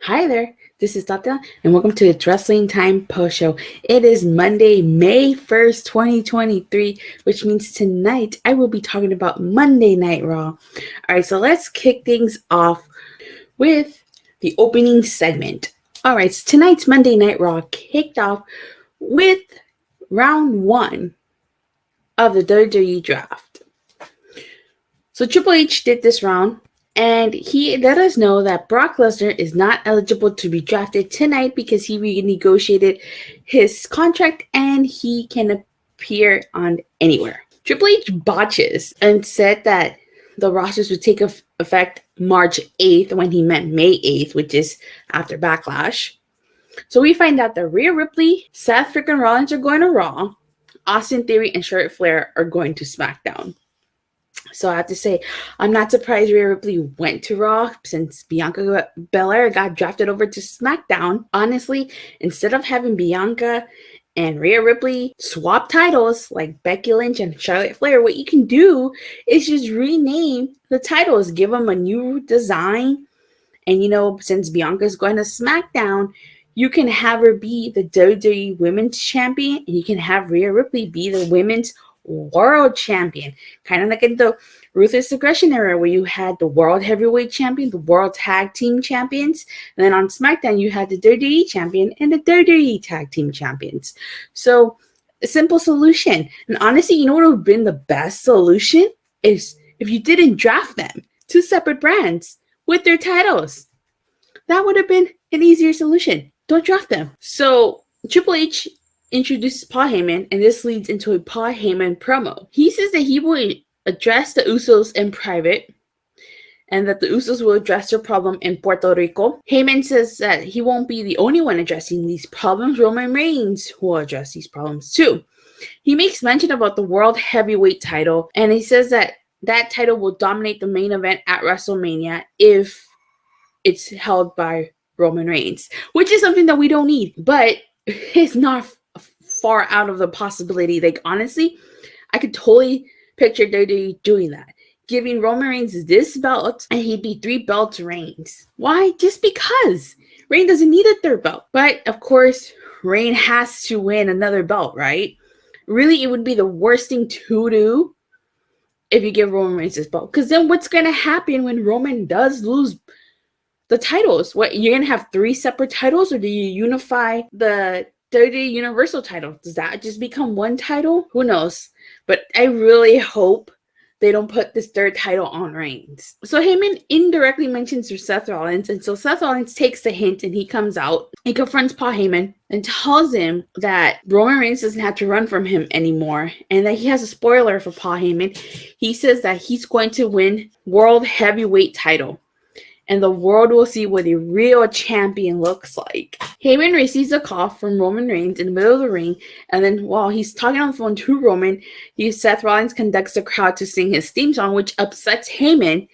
Hi there, this is Datila, and welcome to the Wrestling Time Post Show. It is Monday, May 1st, 2023, which means tonight I will be talking about Monday Night Raw. Alright, so let's kick things off with the opening segment. Alright, so tonight's Monday Night Raw kicked off with round one of the WWE Draft. So Triple H did this round. And he let us know that Brock Lesnar is not eligible to be drafted tonight because he renegotiated his contract and he can appear on anywhere. Triple H botches and said that the rosters would take effect March 8th when he meant May 8th, which is after Backlash. So we find out that Rhea Ripley, Seth freaking Rollins are going to Raw, Austin Theory and Charlotte Flair are going to SmackDown. So I have to say, I'm not surprised Rhea Ripley went to Raw since Bianca BelAir got drafted over to SmackDown. Honestly, instead of having Bianca and Rhea Ripley swap titles like Becky Lynch and Charlotte Flair, what you can do is just rename the titles, give them a new design. And, since Bianca's going to SmackDown, you can have her be the WWE Women's Champion and you can have Rhea Ripley be the Women's World Champion, kind of like in the Ruthless Aggression era where you had the World Heavyweight Champion, the World Tag Team Champions, and then on SmackDown you had the WWE Champion and the WWE Tag Team Champions. So a simple solution. And honestly, you know what would have been the best solution is if you didn't draft them, two separate brands with their titles. That would have been an easier solution. Don't draft them. So Triple H introduces Paul Heyman, and this leads into a Paul Heyman promo. He says that he will address the Usos in private and that the Usos will address their problem in Puerto Rico. Heyman says that he won't be the only one addressing these problems. Roman Reigns will address these problems too. He makes mention about the World Heavyweight title, and he says that that title will dominate the main event at WrestleMania if it's held by Roman Reigns, which is something that we don't need, but it's not far out of the possibility. Like, honestly, I could totally picture WWE doing that. Giving Roman Reigns this belt and he'd be 3 belts Reigns. Why? Just because. Reigns doesn't need a third belt. But, of course, Reigns has to win another belt, right? Really, it would be the worst thing to do if you give Roman Reigns this belt. Because then what's going to happen when Roman does lose the titles? What, you're going to have 3 separate titles, or do you unify the WWE Universal title? Does that just become one title? Who knows? But I really hope they don't put this third title on Reigns. So Heyman indirectly mentions Seth Rollins, and so Seth Rollins takes the hint and he comes out. He confronts Paul Heyman and tells him that Roman Reigns doesn't have to run from him anymore, and that he has a spoiler for Paul Heyman. He says that he's going to win World Heavyweight title, and the world will see what a real champion looks like. Heyman receives a call from Roman Reigns in the middle of the ring, and then while he's talking on the phone to Roman, Seth Rollins conducts the crowd to sing his theme song, which upsets Heyman,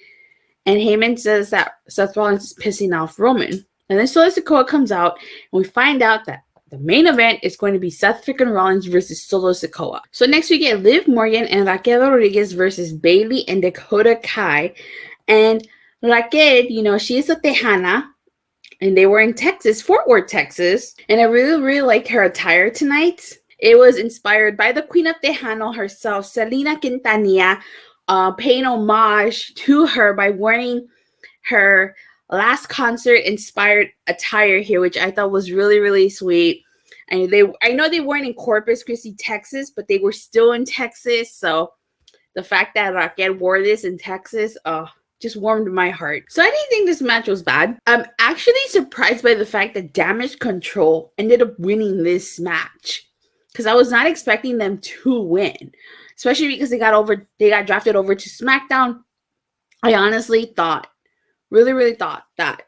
and Heyman says that Seth Rollins is pissing off Roman. And then Sikoa comes out, and we find out that the main event is going to be Seth freaking Rollins versus Sikoa. So next we get Liv Morgan and Raquel Rodriguez versus Bayley and Dakota Kai, and Raquel, she's a Tejana, and they were in Texas, Fort Worth, Texas, and I really, really liked her attire tonight. It was inspired by the Queen of Tejano herself, Selena Quintanilla, paying homage to her by wearing her last concert-inspired attire here, which I thought was really, really sweet. And I know they weren't in Corpus Christi, Texas, but they were still in Texas, so the fact that Raquel wore this in Texas, just warmed my heart. So I didn't think this match was bad. I'm actually surprised by the fact that Damage Control ended up winning this match, because I was not expecting them to win, especially because they got drafted over to SmackDown. I honestly really thought that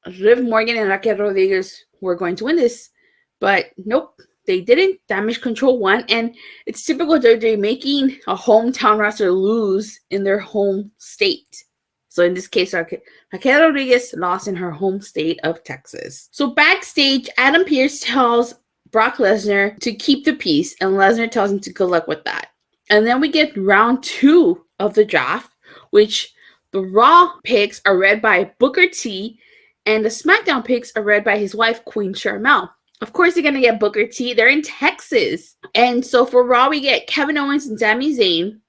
Liv Morgan and Raquel Rodriguez were going to win this, but nope, they didn't. Damage Control won, and it's typical WWE making a hometown wrestler lose in their home state. So in this case, Raquel Rodriguez lost in her home state of Texas. So backstage, Adam Pearce tells Brock Lesnar to keep the peace, and Lesnar tells him to good luck with that. And then we get round 2 of the draft, which the Raw picks are read by Booker T And the SmackDown picks are read by his wife, Queen Sharmell. Of course, they're going to get Booker T. They're in Texas. And so for Raw, we get Kevin Owens and Sami Zayn.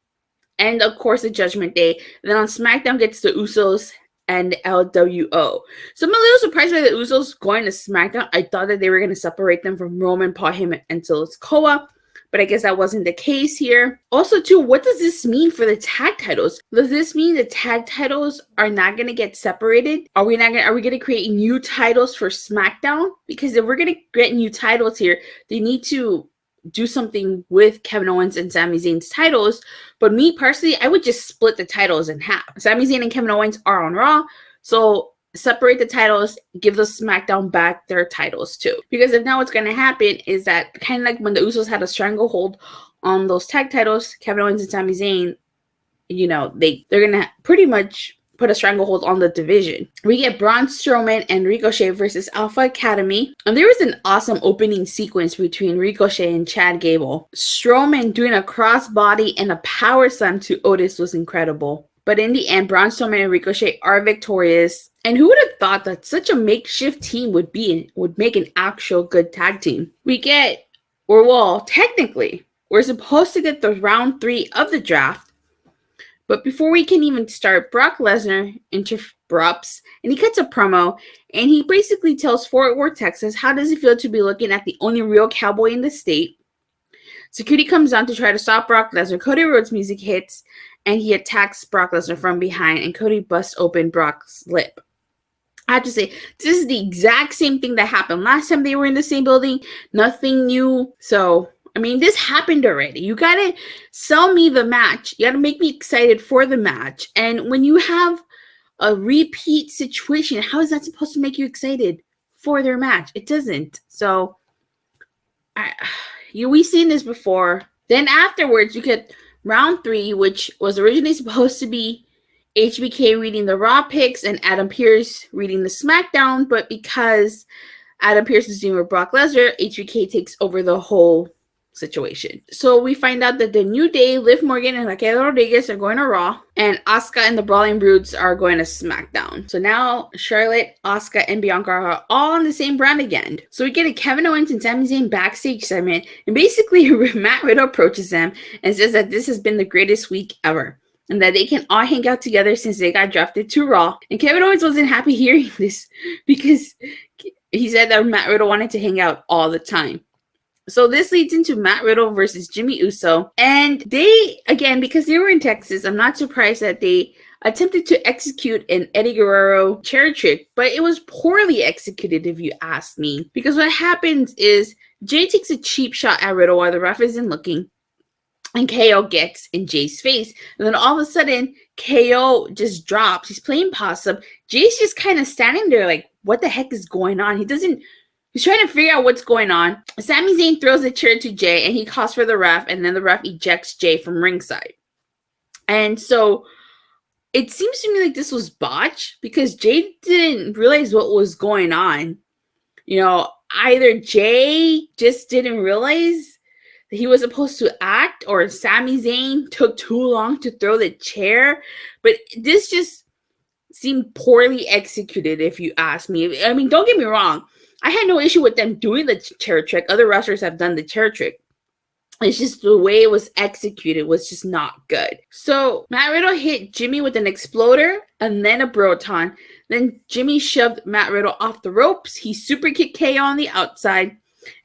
And of course, the Judgment Day. And then on SmackDown gets the Usos and LWO. So I'm a little surprised by the Usos going to SmackDown. I thought that they were going to separate them from Roman, Paul Heyman, and Sikoa. But I guess that wasn't the case here. Also, too, what does this mean for the tag titles? Does this mean the tag titles are not going to get separated? Are we going to create new titles for SmackDown? Because if we're going to get new titles here, they need to do something with Kevin Owens and Sami Zayn's titles. But me personally, I would just split the titles in half. Sami Zayn and Kevin Owens are on Raw, so separate the titles, give the SmackDown back their titles too. Because if now what's going to happen is that kind of like when the Usos had a stranglehold on those tag titles, Kevin Owens and Sami Zayn, you know, they're going to pretty much put a stranglehold on the division. We get Braun Strowman and Ricochet versus Alpha Academy. And there was an awesome opening sequence between Ricochet and Chad Gable. Strowman doing a crossbody and a power slam to Otis was incredible. But in the end, Braun Strowman and Ricochet are victorious. And who would have thought that such a makeshift team would make an actual good tag team? Technically, we're supposed to get the round 3 of the draft. But before we can even start, Brock Lesnar interrupts and he cuts a promo. And he basically tells Fort Worth, Texas, how does it feel to be looking at the only real cowboy in the state? Security comes down to try to stop Brock Lesnar. Cody Rhodes music hits. And he attacks Brock Lesnar from behind, and Cody busts open Brock's lip. I have to say, this is the exact same thing that happened last time they were in the same building. Nothing new. So, I mean, this happened already. You got to sell me the match. You got to make me excited for the match. And when you have a repeat situation, how is that supposed to make you excited for their match? It doesn't. So, we've seen this before. Then afterwards, you get round 3, which was originally supposed to be HBK reading the Raw picks and Adam Pearce reading the SmackDown, but because Adam Pearce is doing with Brock Lesnar, HBK takes over the whole situation. So we find out that the New Day, Liv Morgan and Raquel Rodriguez are going to Raw, and Asuka and the Brawling Brutes are going to SmackDown. So now Charlotte, Asuka, and Bianca are all on the same brand again. So we get a Kevin Owens and Sami Zayn backstage segment, and basically Matt Riddle approaches them and says that this has been the greatest week ever, and that they can all hang out together since they got drafted to Raw. And Kevin Owens wasn't happy hearing this because he said that Matt Riddle wanted to hang out all the time. So this leads into Matt Riddle versus Jimmy Uso. And they, again, because they were in Texas, I'm not surprised that they attempted to execute an Eddie Guerrero chair trick, but it was poorly executed if you ask me. Because what happens is Jay takes a cheap shot at Riddle while the ref isn't looking, and KO gets in Jay's face. And then all of a sudden, KO just drops. He's playing possum. Jay's just kind of standing there like, what the heck is going on? He's trying to figure out what's going on. Sami Zayn throws a chair to Jay, and he calls for the ref, and then the ref ejects Jay from ringside. And so it seems to me like this was botched because Jay didn't realize what was going on. You know, either Jay just didn't realize that he was supposed to act, or Sami Zayn took too long to throw the chair. But this just seemed poorly executed, if you ask me. I mean, don't get me wrong. I had no issue with them doing the chair trick. Other wrestlers have done the chair trick. It's just the way it was executed was just not good. So Matt Riddle hit Jimmy with an exploder and then a Broton. Then Jimmy shoved Matt Riddle off the ropes. He super kicked KO on the outside.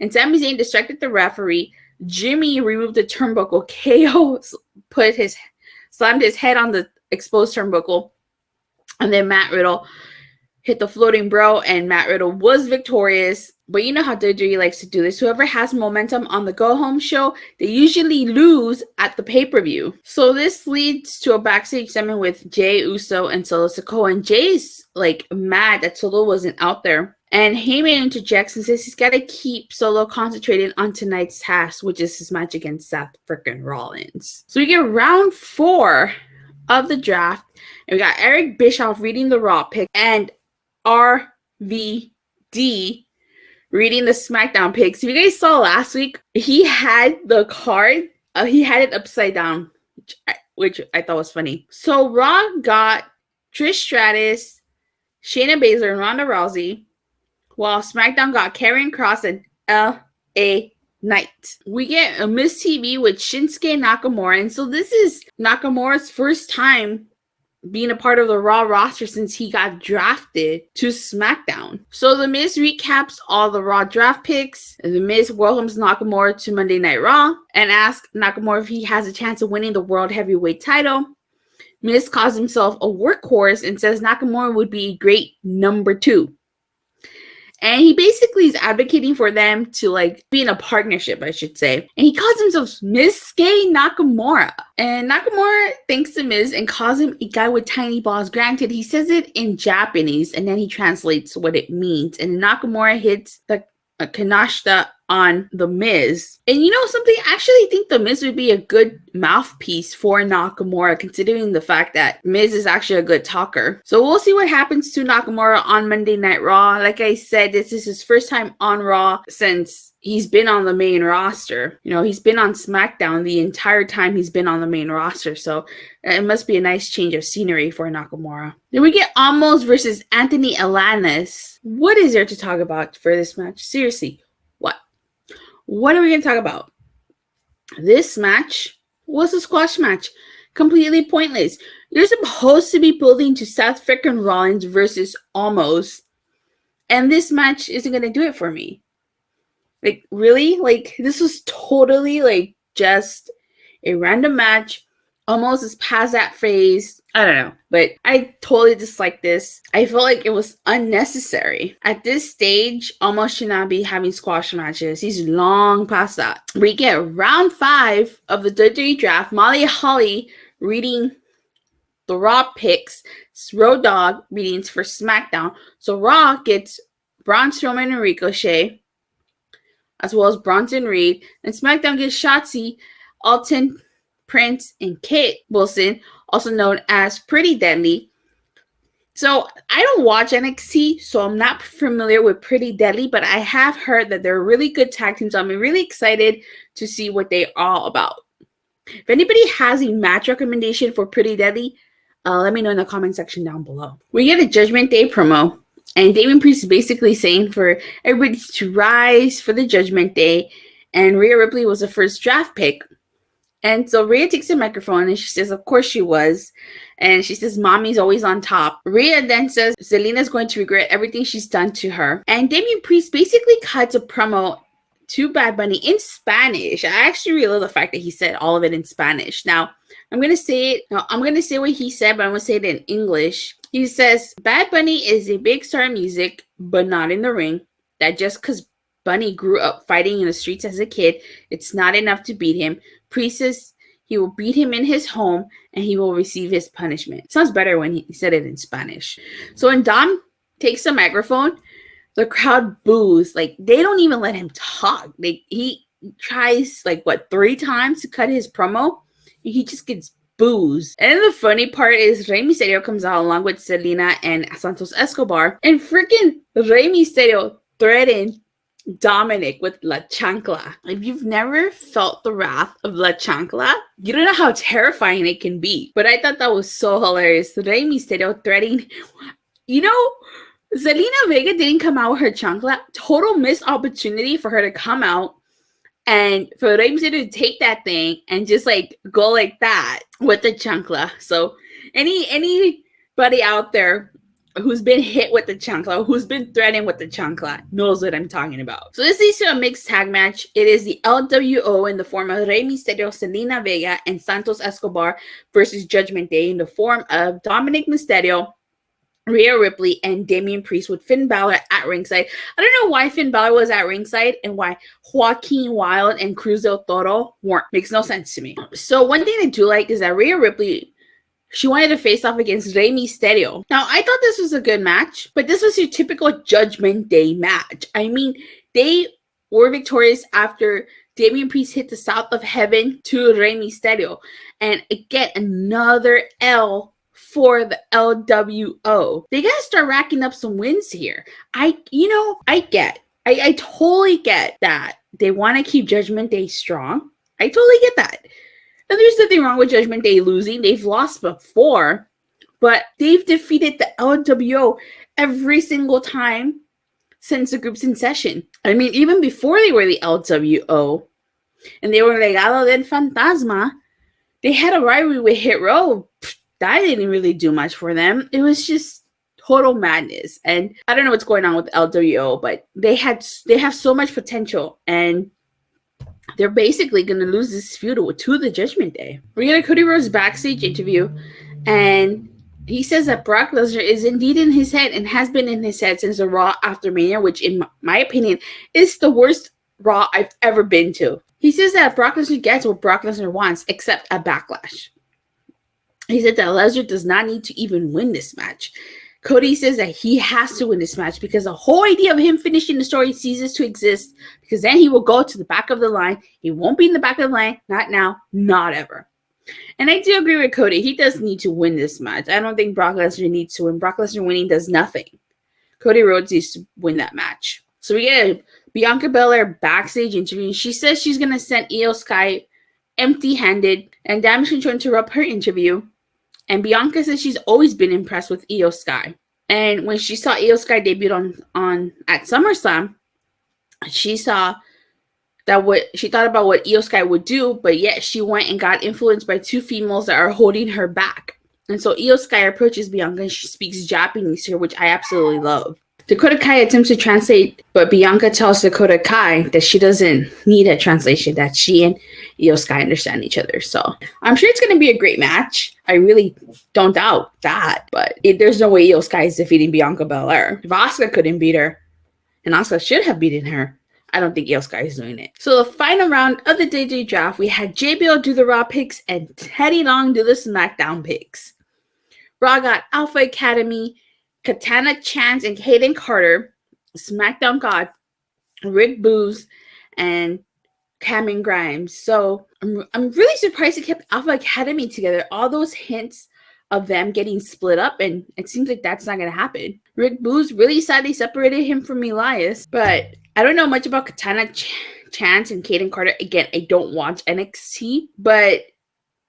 And Sami Zayn distracted the referee. Jimmy removed the turnbuckle. KO slammed his head on the exposed turnbuckle. And then Matt Riddle hit the floating bro, and Matt Riddle was victorious. But you know how WWE likes to do this. Whoever has momentum on the go-home show, they usually lose at the pay-per-view. So this leads to a backstage segment with Jey Uso and Solo Sikoa. And Jay's like mad that Solo wasn't out there. And Heyman interjects and says he's got to keep Solo concentrated on tonight's task, which is his match against Seth freaking Rollins. So we get round 4 of the draft. And we got Eric Bischoff reading the Raw pick, and RVD reading the SmackDown picks. If you guys saw last week, he had the card, he had it upside down, which I thought was funny. So Raw got Trish Stratus, Shayna Baszler and Ronda Rousey, while SmackDown got Karrion Kross and L.A. Knight. We get a Miz TV with Shinsuke Nakamura, and so this is Nakamura's first time being a part of the Raw roster since he got drafted to SmackDown. So The Miz recaps all the Raw draft picks. The Miz welcomes Nakamura to Monday Night Raw and asks Nakamura if he has a chance of winning the World Heavyweight title. Miz calls himself a workhorse and says Nakamura would be a great number 2. And he basically is advocating for them to be in a partnership, I should say. And he calls himself Shinsuke Nakamura. And Nakamura thanks the Miz and calls him a guy with tiny balls. Granted, he says it in Japanese and then he translates what it means. And Nakamura hits the Kanashita on the Miz. And you know something? I actually think the Miz would be a good mouthpiece for Nakamura, considering the fact that Miz is actually a good talker. So we'll see what happens to Nakamura on Monday Night Raw. Like I said, this is his first time on Raw since he's been on the main roster. You know, he's been on SmackDown the entire time he's been on the main roster. So it must be a nice change of scenery for Nakamura. Then we get Omos versus Anthony Alanis. What is there to talk about for this match? Seriously, what are we going to talk about? This match was a squash match. Completely pointless. You're supposed to be building to Seth freaking Rollins versus Omos. And this match isn't going to do it for me. Really? This was totally, just a random match. Omos is past that phase. I don't know. But I totally dislike this. I feel like it was unnecessary. At this stage, Omos should not be having squash matches. He's long past that. We get round 5 of the WWE Draft. Molly Holly reading the Raw picks. Road Dogg readings for SmackDown. So Raw gets Braun Strowman and Ricochet, as well as Bronson Reed. And SmackDown gets Shotzi, Alton, Prince, and Kate Wilson, also known as Pretty Deadly. So I don't watch NXT, so I'm not familiar with Pretty Deadly, but I have heard that they're really good tag teams. So I'm really excited to see what they're all about. If anybody has a match recommendation for Pretty Deadly, let me know in the comment section down below. We get a Judgment Day promo, and Damian Priest is basically saying for everybody to rise for the Judgment Day, and Rhea Ripley was the first draft pick. And so Rhea takes the microphone and she says, of course she was. And she says, Mommy's always on top. Rhea then says, Zelina's going to regret everything she's done to her. And Damian Priest basically cuts a promo to Bad Bunny in Spanish. I actually really love the fact that he said all of it in Spanish. Now, I'm going to say what he said, but I'm going to say it in English. He says, Bad Bunny is a big star in music, but not in the ring. That just because Bunny grew up fighting in the streets as a kid, it's not enough to beat him. Priest says he will beat him in his home and he will receive his punishment. Sounds better when he said it in Spanish. So when Dom takes the microphone, the crowd boos. They don't even let him talk. He tries 3 times to cut his promo. He just gets boos. And then the funny part is Rey Mysterio comes out along with Zelina and Santos Escobar, and freaking Rey Mysterio threatened Dominic with La Chancla. If you've never felt the wrath of La Chancla, you don't know how terrifying it can be. But I thought that was so hilarious. Rey Mysterio threatening. Zelina Vega didn't come out with her chancla. Total missed opportunity for her to come out and for Rey Mysterio to take that thing and just go like that with the chancla. So anybody out there who's been hit with the chancla, who's been threatened with the chancla, knows what I'm talking about. So this leads to a mixed tag match. It is the LWO in the form of Rey Mysterio, Zelina Vega, and Santos Escobar versus Judgment Day in the form of Dominic Mysterio, Rhea Ripley, and Damian Priest with Finn Balor at ringside. I don't know why Finn Balor was at ringside and why Joaquin Wilde and Cruz del Toro weren't. Makes no sense to me. So one thing I do like is that Rhea Ripley, she wanted to face off against Rey Mysterio. Now, I thought this was a good match, but this was your typical Judgment Day match. I mean, they were victorious after Damian Priest hit the South of Heaven to Rey Mysterio. And again, another L for the LWO. They gotta start racking up some wins here. I totally get that they want to keep Judgment Day strong. I totally get that. And there's nothing wrong with Judgment Day losing. They've lost before, but they've defeated the LWO every single time since the group's inception. I mean, even before they were the LWO and they were Legado del Fantasma, they had a rivalry with Hit Row. That didn't really do much for them. It was just total madness. And I don't know what's going on with LWO, but they have so much potential, and they're basically going to lose this feud to the Judgment Day. We get a Cody Rhodes backstage interview, and he says that Brock Lesnar is indeed in his head and has been in his head since the Raw after Mania, which in my opinion is the worst Raw I've ever been to. He says that Brock Lesnar gets what Brock Lesnar wants, except a backlash. He said that Lesnar does not need to even win this match. Cody says that he has to win this match because the whole idea of him finishing the story ceases to exist, because then he will go to the back of the line. He won't be in the back of the line. Not now. Not ever. And I do agree with Cody. He does need to win this match. I don't think Brock Lesnar needs to win. Brock Lesnar winning does nothing. Cody Rhodes needs to win that match. So we get a Bianca BelAir backstage interview. She says she's going to send Io Sky empty-handed, and Damage Control interrupt her interview. And Bianca says she's always been impressed with Io Sky. And when she saw Io Sky debut on at SummerSlam, she saw that she thought about what Io Sky would do, but yet she went and got influenced by two females that are holding her back. And so Io Sky approaches Bianca and she speaks Japanese to her, which I absolutely love. Dakota Kai attempts to translate, but Bianca tells Dakota Kai that she doesn't need a translation, that she and Io Sky understand each other. So I'm sure it's going to be a great match. I really don't doubt that, but there's no way Io Sky is defeating Bianca BelAir. If Asuka couldn't beat her, and Asuka should have beaten her, I don't think Io Sky is doing it. So the final round of the WWE draft, we had JBL do the Raw picks and Teddy Long do the SmackDown picks. Raw got Alpha Academy, Katana Chance, and Hayden Carter. SmackDown got Rick Boogs and Cameron Grimes. So I'm really surprised they kept Alpha Academy together. All those hints of them getting split up, and it seems like that's not going to happen. Rick Boogs really sadly separated him from Elias, but I don't know much about Katana Chance and Hayden Carter. Again, I don't watch NXT, but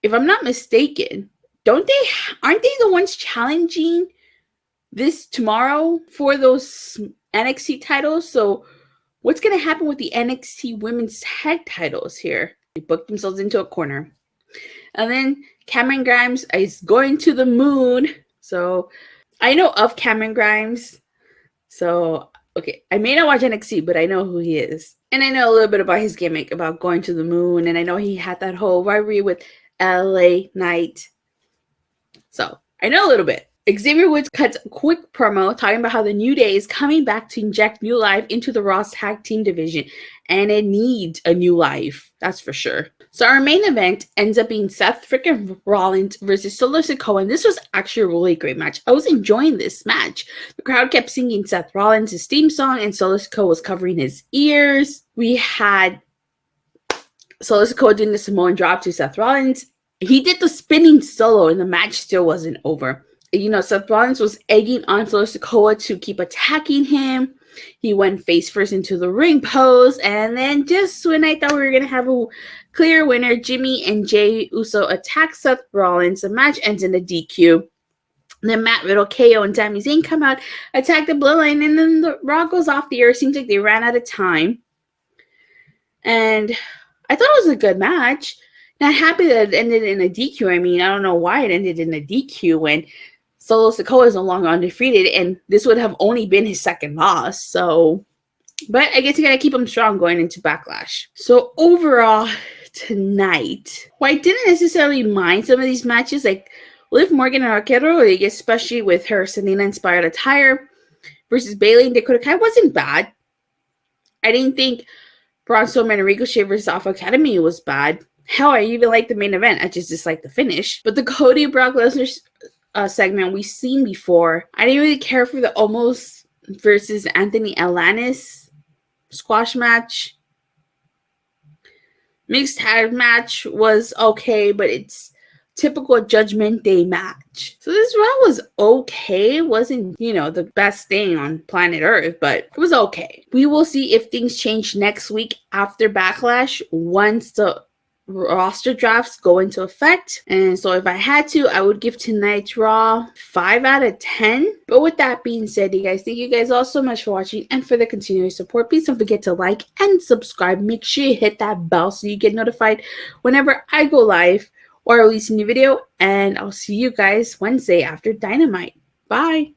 if I'm not mistaken, aren't they the ones challenging this tomorrow for those NXT titles? So what's going to happen with the NXT women's tag titles here? They booked themselves into a corner. And then Cameron Grimes is going to the moon. So I know of Cameron Grimes. So, okay, I may not watch NXT, but I know who he is. And I know a little bit about his gimmick about going to the moon. And I know he had that whole rivalry with LA Knight. So I know a little bit. Xavier Woods cuts a quick promo talking about how the New Day is coming back to inject new life into the Raw's tag team division, and it needs a new life, that's for sure. So our main event ends up being Seth freaking Rollins versus Solo Sikoa, and this was actually a really great match. I was enjoying this match. The crowd kept singing Seth Rollins' theme song, and Solo Sikoa was covering his ears. We had Solo Sikoa doing the Samoan drop to Seth Rollins. He did the spinning solo, and the match still wasn't over. You know, Seth Rollins was egging on Solo Sikoa to keep attacking him. He went face first into the ring pose, and then just when I thought we were going to have a clear winner, Jimmy and Jey Uso attack Seth Rollins. The match ends in a DQ. Then Matt Riddle, KO, and Sami Zayn come out, attack the Bloodline, and then the Raw goes off the air. Seems like they ran out of time. And I thought it was a good match. Not happy that it ended in a DQ. I mean, I don't know why it ended in a DQ when Solo Sikoa is no longer undefeated, and this would have only been his second loss. So, but I guess you gotta keep him strong going into Backlash. So overall, tonight, well, I didn't necessarily mind some of these matches, like Liv Morgan and Raquel, especially with her Selena-inspired attire, versus Bayley and Dakota Kai wasn't bad. I didn't think Braun Strowman and Ricochet versus Alpha Academy was bad. Hell, I even liked the main event. I just disliked the finish. But the Cody Brock Lesnar segment we've seen before. I didn't really care for the Omos versus Anthony Alanis squash match. Mixed tag match was okay, but it's typical Judgment Day match. So this Raw was okay. It wasn't, the best thing on planet Earth, but it was okay. We will see if things change next week after Backlash once the roster drafts go into effect. And so if I had to, I would give tonight's Raw 5 out of 10. But with that being said, you guys, thank you guys all so much for watching and for the continuing support. Please don't forget to like and subscribe. Make sure you hit that bell so you get notified whenever I go live or release a new video. And I'll see you guys Wednesday after Dynamite. Bye.